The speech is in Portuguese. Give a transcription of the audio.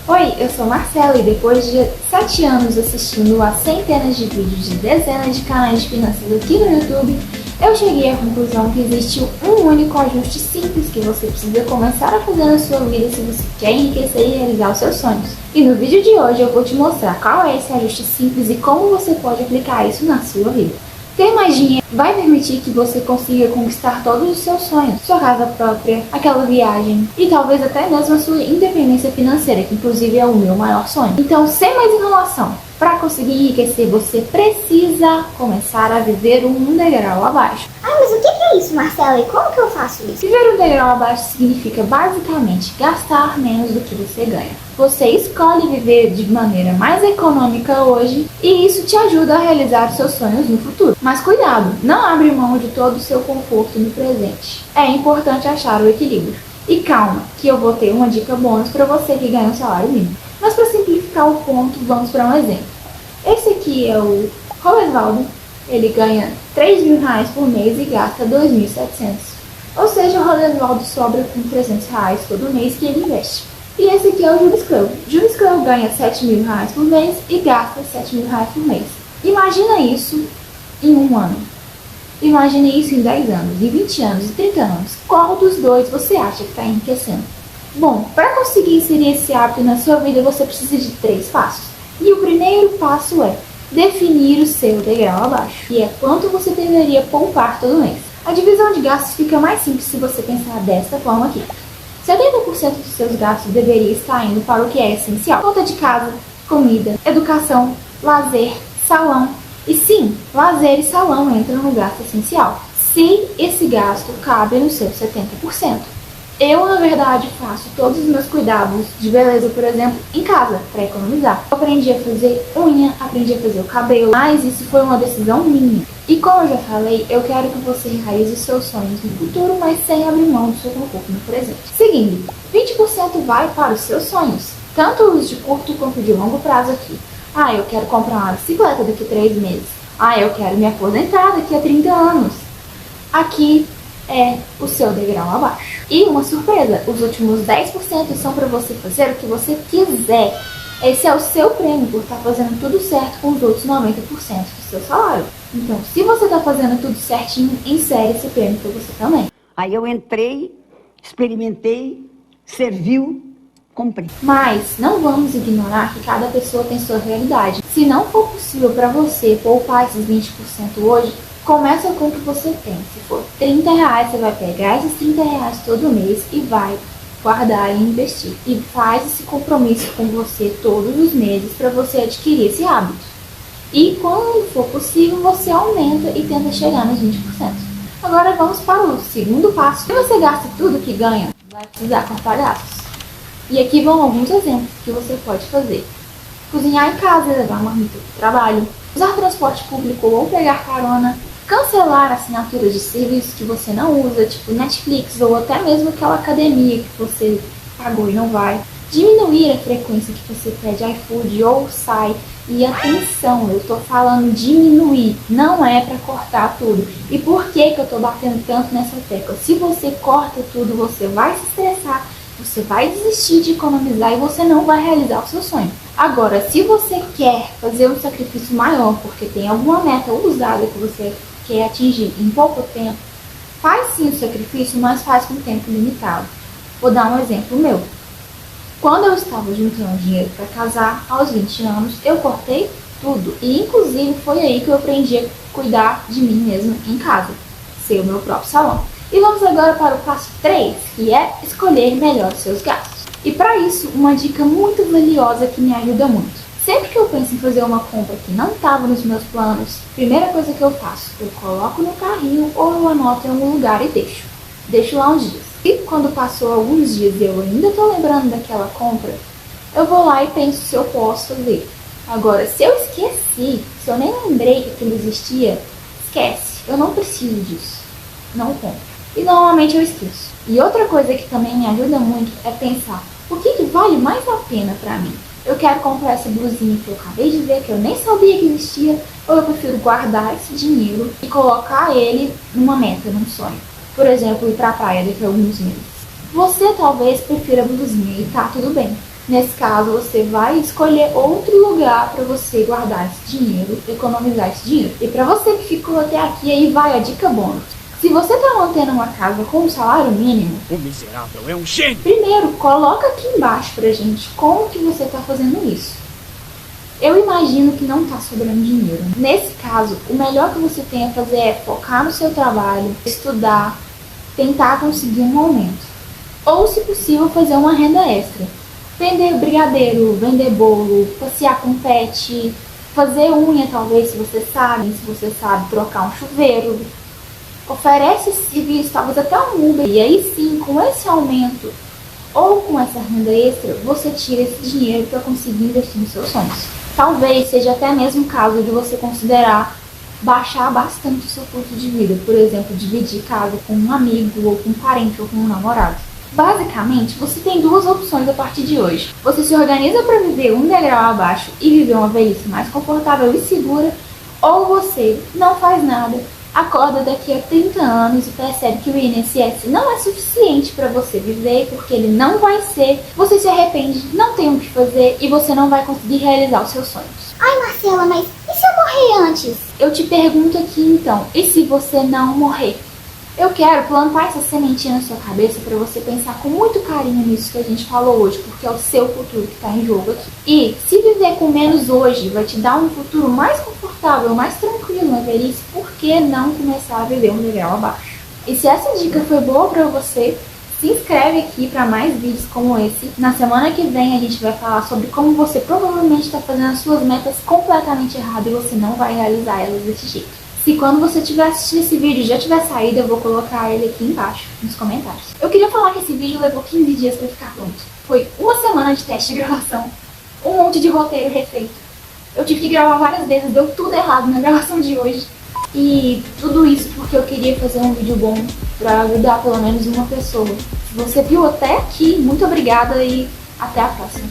Oi, eu sou Marcela e depois de 7 anos assistindo a centenas de vídeos de dezenas de canais de finanças aqui no YouTube, eu cheguei à conclusão que existe um único ajuste simples que você precisa começar a fazer na sua vida se você quer enriquecer e realizar os seus sonhos. E no vídeo de hoje eu vou te mostrar qual é esse ajuste simples e como você pode aplicar isso na sua vida. Ter mais dinheiro vai permitir que você consiga conquistar todos os seus sonhos, sua casa própria, aquela viagem e talvez até mesmo a sua independência financeira, que inclusive é o meu maior sonho. Então, sem mais enrolação, para conseguir enriquecer você precisa começar a viver um degrau abaixo. Mas o que é isso, Marcela? E como que eu faço isso? Viver um degrau abaixo significa basicamente gastar menos do que você ganha. Você escolhe viver de maneira mais econômica hoje e isso te ajuda a realizar seus sonhos no futuro. Mas cuidado, não abre mão de todo o seu conforto no presente. É importante achar o equilíbrio. E calma, que eu vou ter uma dica bônus para você que ganha um salário mínimo. Mas para simplificar o ponto, vamos para um exemplo. Esse aqui é o Roesvaldo. Ele ganha R$3.000 por mês e gasta R$2.700. Ou seja, o Roesvaldo sobra com R$300 todo mês que ele investe. E esse aqui é o Júlio Scruggs. Júlio Scruggs ganha R$7.000 por mês e gasta R$7.000 por mês. Imagina isso em um ano. Imagine isso em 10 anos, em 20 anos, em 30 anos. Qual dos dois você acha que está enriquecendo? Bom, para conseguir inserir esse hábito na sua vida, você precisa de 3 passos. E o primeiro passo é definir o seu degrau abaixo, que é quanto você deveria poupar todo mês. A divisão de gastos fica mais simples se você pensar desta forma aqui. 70% dos seus gastos deveria estar indo para o que é essencial. Conta de casa, comida, educação, lazer, salão. E sim, lazer e salão entram no gasto essencial, se esse gasto cabe nos seus 70%. Eu, na verdade, faço todos os meus cuidados de beleza, por exemplo, em casa, para economizar. Eu aprendi a fazer unha, aprendi a fazer o cabelo, mas isso foi uma decisão minha. E como eu já falei, eu quero que você realize os seus sonhos no futuro, mas sem abrir mão do seu conforto no presente. Seguindo, 20% vai para os seus sonhos, tanto os de curto quanto de longo prazo aqui. Eu quero comprar uma bicicleta daqui a 3 meses. Eu quero me aposentar daqui a 30 anos. Aqui é o seu degrau abaixo. E uma surpresa, os últimos 10% são para você fazer o que você quiser. Esse é o seu prêmio por estar fazendo tudo certo com os outros 90% do seu salário. Então, se você está fazendo tudo certinho, insere esse prêmio para você também. Aí eu entrei, experimentei, serviu, comprei. Mas não vamos ignorar que cada pessoa tem sua realidade. Se não for possível para você poupar esses 20% hoje, começa com o que você tem. Se for R$30, você vai pegar esses R$30 todo mês e vai guardar e investir. E faz esse compromisso com você todos os meses para você adquirir esse hábito. E quando for possível, você aumenta e tenta chegar nos 20%. Agora vamos para o segundo passo. Se você gasta tudo que ganha, vai precisar cortar gastos. E aqui vão alguns exemplos que você pode fazer. Cozinhar em casa, levar uma marmita para o trabalho, usar transporte público ou pegar carona, cancelar assinaturas de serviços que você não usa, tipo Netflix ou até mesmo aquela academia que você pagou e não vai, diminuir a frequência que você pede iFood ou sai. E atenção, eu tô falando diminuir, não é para cortar tudo. E por que eu tô batendo tanto nessa tecla? Se você corta tudo, você vai se estressar, você vai desistir de economizar e você não vai realizar o seu sonho. Agora, se você quer fazer um sacrifício maior, porque tem alguma meta ousada que você quer atingir em pouco tempo, faz sim o sacrifício, mas faz com tempo limitado. Vou dar um exemplo meu. Quando eu estava juntando dinheiro para casar, aos 20 anos, eu cortei tudo. E inclusive foi aí que eu aprendi a cuidar de mim mesma em casa, ser o meu próprio salão. E vamos agora para o passo 3, que é escolher melhor os seus gastos. E para isso, uma dica muito valiosa que me ajuda muito. Sempre que eu penso em fazer uma compra que não estava nos meus planos, primeira coisa que eu faço, eu coloco no carrinho ou eu anoto em algum lugar e deixo. Deixo lá uns dias. E quando passou alguns dias e eu ainda estou lembrando daquela compra, eu vou lá e penso se eu posso fazer. Agora, se eu esqueci, se eu nem lembrei que aquilo existia, esquece. Eu não preciso disso. Não compro. E normalmente eu esqueço. E outra coisa que também me ajuda muito é pensar, o que vale mais a pena pra mim? Eu quero comprar essa blusinha que eu acabei de ver, que eu nem sabia que existia, ou eu prefiro guardar esse dinheiro e colocar ele numa meta, num sonho. Por exemplo, ir pra praia daqui a alguns meses. Você talvez prefira a blusinha e tá tudo bem. Nesse caso, você vai escolher outro lugar para você guardar esse dinheiro, economizar esse dinheiro. E para você que ficou até aqui, aí vai a dica bônus. Se você está mantendo uma casa com um salário mínimo, o miserável é um gênio! Primeiro, coloca aqui embaixo pra gente como que você está fazendo isso. Eu imagino que não está sobrando dinheiro. Nesse caso, o melhor que você tem a fazer é focar no seu trabalho, estudar, tentar conseguir um aumento. Ou, se possível, fazer uma renda extra. Vender brigadeiro, vender bolo, passear com pet, fazer unha talvez, se você sabe trocar um chuveiro. Oferece esse serviço, talvez até um Uber. E aí sim, com esse aumento ou com essa renda extra, você tira esse dinheiro para conseguir investir nos seus sonhos. Talvez seja até mesmo o caso de você considerar baixar bastante o seu custo de vida. Por exemplo, dividir casa com um amigo, ou com um parente, ou com um namorado. Basicamente, você tem duas opções a partir de hoje. Você se organiza para viver um degrau abaixo e viver uma velhice mais confortável e segura, ou você não faz nada, acorda daqui a 30 anos e percebe que o INSS não é suficiente para você viver, porque ele não vai ser, você se arrepende, não tem o que fazer e você não vai conseguir realizar os seus sonhos. Ai, Marcela, mas e se eu morrer antes? Eu te pergunto aqui então, e se você não morrer? Eu quero plantar essa sementinha na sua cabeça para você pensar com muito carinho nisso que a gente falou hoje, porque é o seu futuro que está em jogo aqui. E se viver com menos hoje vai te dar um futuro mais confortável, mais tranquilo na velhice, por que não começar a viver um degrau abaixo? E se essa dica foi boa para você, se inscreve aqui para mais vídeos como esse. Na semana que vem a gente vai falar sobre como você provavelmente está fazendo as suas metas completamente errado e você não vai realizar elas desse jeito. Se quando você estiver assistindo esse vídeo já tiver saído, eu vou colocar ele aqui embaixo, nos comentários. Eu queria falar que esse vídeo levou 15 dias para ficar pronto. Foi uma semana de teste de gravação, um monte de roteiro refeito. Eu tive que gravar várias vezes, deu tudo errado na gravação de hoje. E tudo isso porque eu queria fazer um vídeo bom para ajudar pelo menos uma pessoa. Se você viu até aqui, muito obrigada e até a próxima.